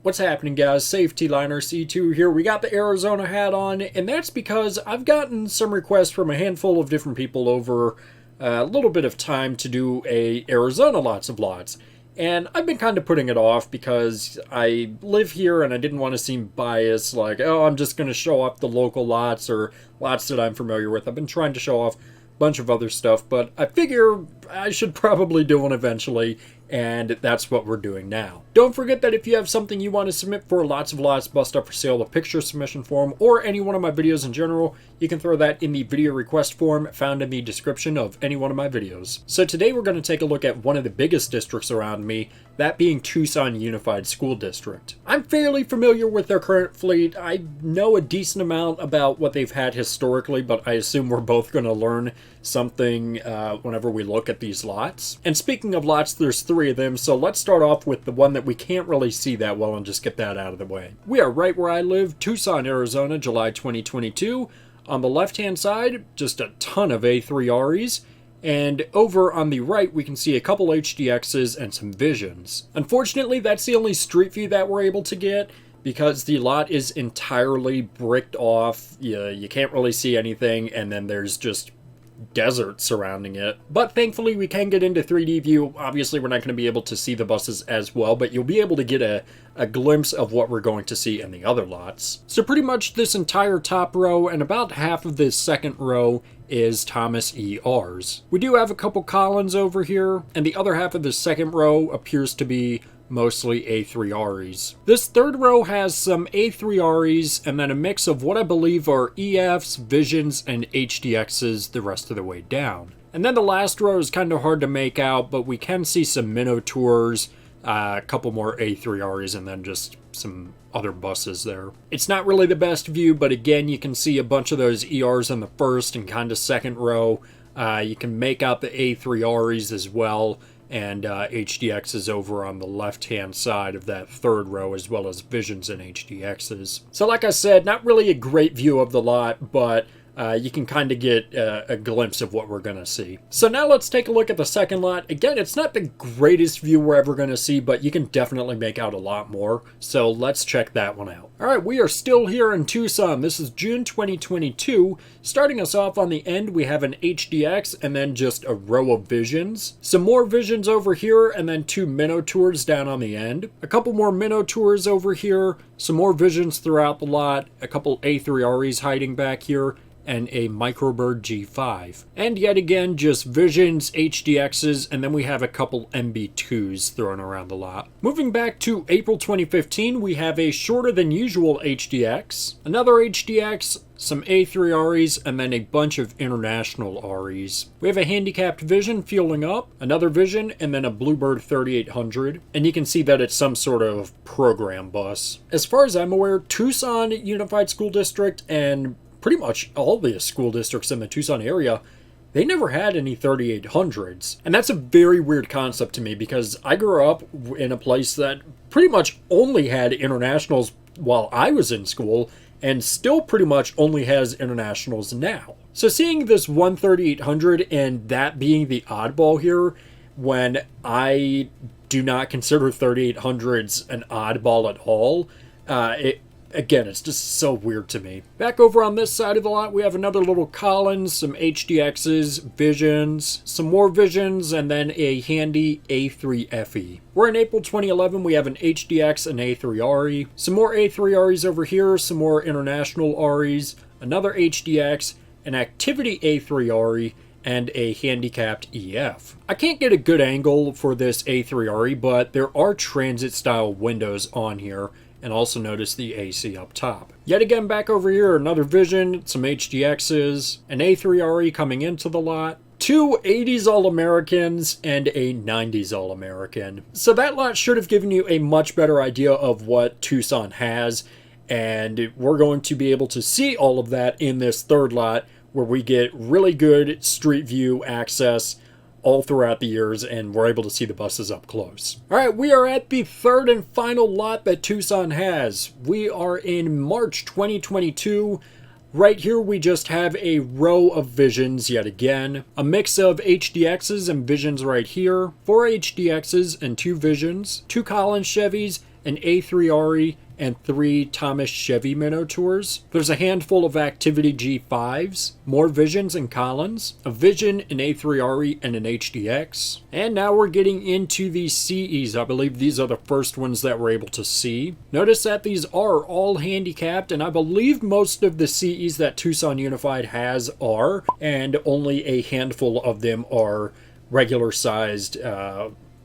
What's happening, guys? Safety Liner C2 here. We got the Arizona hat on, and that's because I've gotten some requests from a handful of different people over a little bit of time to do a Arizona lots of lots. And I've been kind of putting it off because I live here and I didn't want to seem biased, like, oh, I'm just going to show off the local lots or lots that I'm familiar with. I've been trying to show off a bunch of other stuff, but I figure I should probably do one eventually, and that's what we're doing now. Don't forget that if you have something you want to submit for Lots of Lots Bust Up for Sale, a picture submission form, or any one of my videos in general, you can throw that in the video request form found in the description of any one of my videos. So today we're going to take a look at one of the biggest districts around me, that being Tucson Unified School District. I'm fairly familiar with their current fleet. I know a decent amount about what they've had historically, but I assume we're both going to learn something whenever we look at these lots. And speaking of lots, there's three of them, so let's start off with the one that we can't really see that well and just get that out of the way. We are right where I live, Tucson, Arizona, July 2022. On the left-hand side, just a ton of A3Res. And over on the right, we can see a couple HDXs and some Visions. Unfortunately, that's the only street view that we're able to get because the lot is entirely bricked off. You can't really see anything, and then there's just desert surrounding it. But thankfully we can get into 3D view. Obviously we're not going to be able to see the buses as well, but you'll be able to get a glimpse of what we're going to see in the other lots. So pretty much this entire top row and about half of this second row is Thomas ERs. We do have a couple Collins over here, and the other half of the second row appears to be mostly A3Res. This third row has some A3Res and then a mix of what I believe are EFs, Visions, and HDXs the rest of the way down. And then the last row is kind of hard to make out, but we can see some Minotaurs, a couple more A3Res, and then just some other buses there. It's not really the best view, but again, you can see a bunch of those ERs in the first and kind of second row. You can make out the A3Res as well, and HDX is over on the left-hand side of that third row, as well as Visions and HDXs. So like I said, not really a great view of the lot, but you can kind of get a glimpse of what we're going to see. So now let's take a look at the second lot. Again, it's not the greatest view we're ever going to see, but you can definitely make out a lot more. So let's check that one out. All right, we are still here in Tucson. This is June 2022. Starting us off on the end, we have an HDX and then just a row of Visions. Some more Visions over here and then two Minotaurs down on the end. A couple more Minotaurs over here. Some more Visions throughout the lot. A couple A3Res hiding back here, and a Microbird G5. And yet again, just Visions, HDXs, and then we have a couple MB2s thrown around the lot. Moving back to April 2015, we have a shorter than usual HDX, another HDX, some A3Res, and then a bunch of international REs. We have a handicapped Vision fueling up, another Vision, and then a Bluebird 3800. And you can see that it's some sort of program bus. As far as I'm aware, Tucson Unified School District and pretty much all the school districts in the Tucson area, they never had any 3800s. And that's a very weird concept to me because I grew up in a place that pretty much only had internationals while I was in school and still pretty much only has internationals now. So seeing this 13800 and that being the oddball here, when I do not consider 3800s an oddball at all, again, it's just so weird to me. Back over on this side of the lot, we have another little Collins, some HDXs, Visions, some more Visions, and then a handy A3FE. We're in April 2011, we have an HDX and A3RE, some more A3REs over here, some more international REs, another HDX, an activity A3RE, and a handicapped EF. I can't get a good angle for this A3RE, but there are transit-style windows on here, and also notice the AC up top. Yet again, back over here, another Vision, some HDXs, an A3RE coming into the lot, two 80s All-Americans, and a 90s All-American. So that lot should have given you a much better idea of what Tucson has, and we're going to be able to see all of that in this third lot, where we get really good street view access all throughout the years, and we're able to see the buses up close. All right, we are at the third and final lot that Tucson has. We are in March 2022. Right here, we just have a row of Visions yet again. A mix of HDXs and Visions right here. 4 HDXs and 2 Visions. 2 Collins Chevys, an A3RE, and 3 Thomas Chevy Minotaurs. There's a handful of Activity G5s, more Visions and Collins, a Vision, an A3RE, and an HDX. And now we're getting into the CEs. I believe these are the first ones that we're able to see. Notice that these are all handicapped, and I believe most of the CEs that Tucson Unified has are, and only a handful of them are regular sized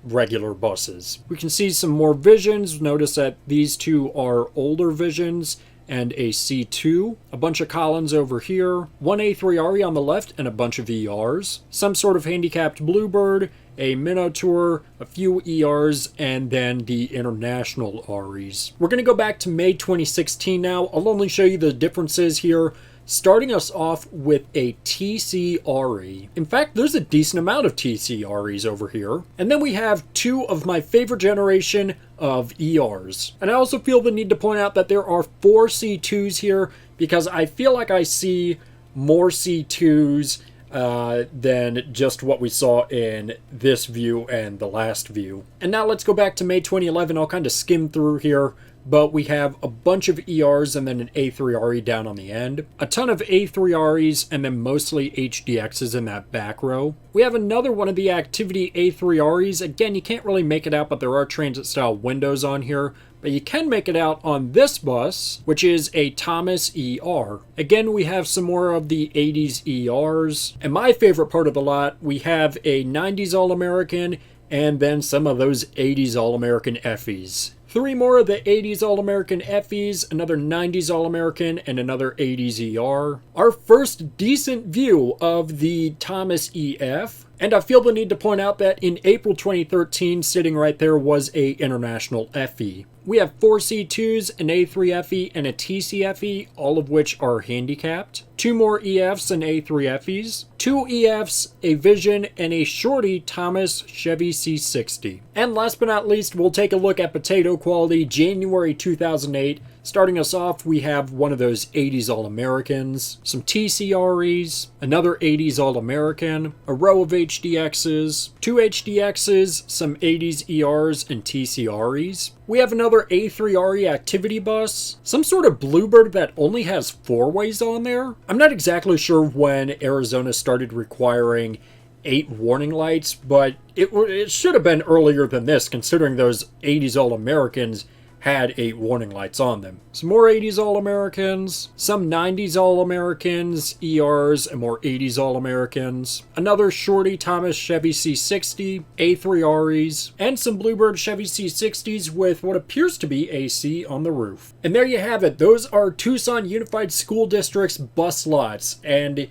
regular buses. We can see some more Visions. Notice that these two are older Visions and a C2, a bunch of Collins over here, one A3RE on the left, and a bunch of ERs, some sort of handicapped Bluebird, a Minotaur, a few ERs, and then the international REs. We're going to go back to May 2016 now. I'll only show you the differences here, starting us off with a TCRE. In fact, there's a decent amount of TCREs over here. And then we have two of my favorite generation of ERs. And I also feel the need to point out that there are 4 C2s here, because I feel like I see more C2s than just what we saw in this view and the last view. And now let's go back to May 2011. I'll kind of skim through here. But we have a bunch of ERs and then an A3RE down on the end. A ton of A3REs and then mostly HDXs in that back row. We have another one of the Activity A3REs. Again, you can't really make it out, but there are transit-style windows on here. But you can make it out on this bus, which is a Thomas ER. Again, we have some more of the 80s ERs. And my favorite part of the lot, we have a 90s All-American and then some of those 80s All-American FEs. 3 more of the 80s All-American FEs, another 90s All-American, and another 80s ER. Our first decent view of the Thomas EF. And I feel the need to point out that in April 2013, sitting right there was a international FE. We have 4 C2s, an A3FE, and a TCFE, all of which are handicapped. 2 more EFs and A3FEs. 2 EFs, a Vision, and a shorty Thomas Chevy C60. And last but not least, we'll take a look at potato quality January 2008. Starting us off, we have one of those 80s All-Americans, some TCREs, another 80s All-American, a row of HDXs, 2 HDXs, some 80s ERs and TCREs. We have another A3RE activity bus, some sort of Bluebird that only has 4-ways on there. I'm not exactly sure when Arizona started requiring 8 warning lights, but it should have been earlier than this, considering those 80s All-Americans had 8 warning lights on them. Some more 80s All-Americans, some 90s All-Americans, ERs, and more 80s All-Americans, another shorty Thomas Chevy C60, A3REs, and some Bluebird Chevy C60s with what appears to be AC on the roof. And there you have it. Those are Tucson Unified School District's bus lots. And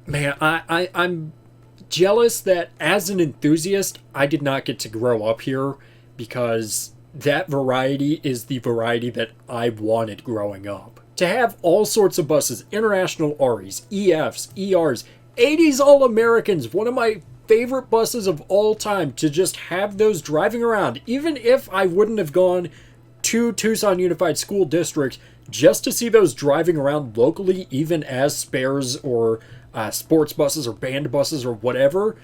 man, I'm jealous that as an enthusiast, I did not get to grow up here, because that variety is the variety that I wanted growing up. To have all sorts of buses, international REs, EFs, ERs, 80s All-Americans, one of my favorite buses of all time, to just have those driving around, even if I wouldn't have gone to Tucson Unified School District, just to see those driving around locally, even as spares or sports buses or band buses or whatever.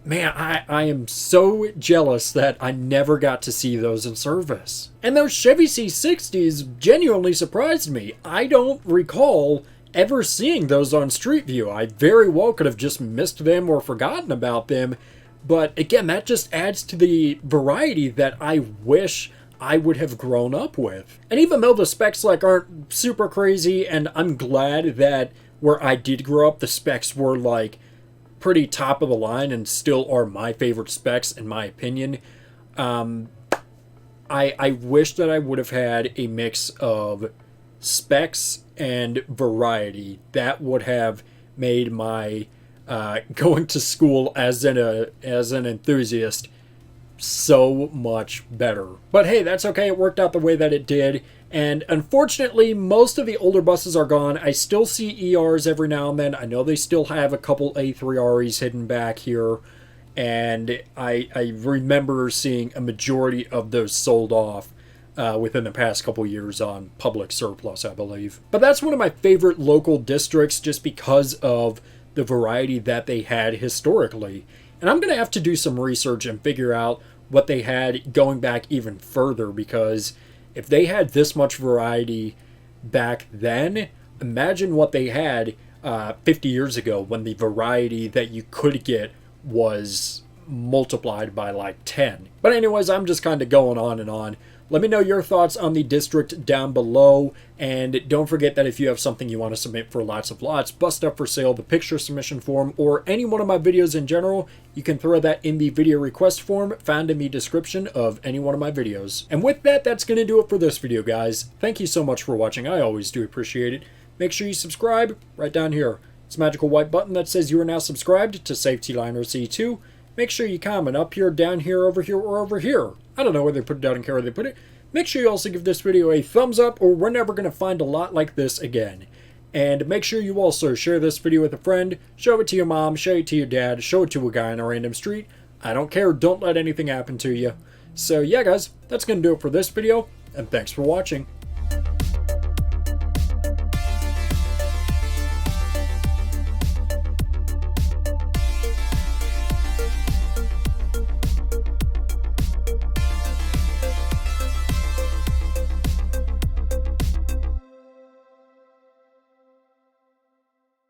Man, I am so jealous that I never got to see those in service. And those Chevy C60s genuinely surprised me. I don't recall ever seeing those on Street View. I very well could have just missed them or forgotten about them. But again, that just adds to the variety that I wish I would have grown up with. And even though the specs aren't super crazy, and I'm glad that where I did grow up, the specs were pretty top of the line and still are my favorite specs in my opinion. I wish that I would have had a mix of specs and variety. That would have made my going to school as an enthusiast so much better. But hey, that's okay. It worked out the way that it did. And unfortunately, most of the older buses are gone. I still see ERs every now and then. I know they still have a couple A3REs hidden back here. And I remember seeing a majority of those sold off within the past couple years on public surplus, I believe. But that's one of my favorite local districts just because of the variety that they had historically. And I'm going to have to do some research and figure out what they had going back even further, because if they had this much variety back then, imagine what they had 50 years ago, when the variety that you could get was multiplied by like 10. But anyways, I'm just kind of going on and on. Let me know your thoughts on the district down below, and don't forget that if you have something you want to submit for Lots of Lots, Bust Up for Sale, the picture submission form, or any one of my videos in general, you can throw that in the video request form found in the description of any one of my videos. And with that, that's going to do it for this video, guys. Thank you so much for watching. I always do appreciate it. Make sure you subscribe right down here. It's a magical white button that says you are now subscribed to SafetyLiner C2. Make sure you comment up here, down here, over here, or over here. I don't know where they put it, I don't care where they put it. Make sure you also give this video a thumbs up, or we're never going to find a lot like this again. And make sure you also share this video with a friend, show it to your mom, show it to your dad, show it to a guy on a random street. I don't care, don't let anything happen to you. So yeah guys, that's going to do it for this video, and thanks for watching.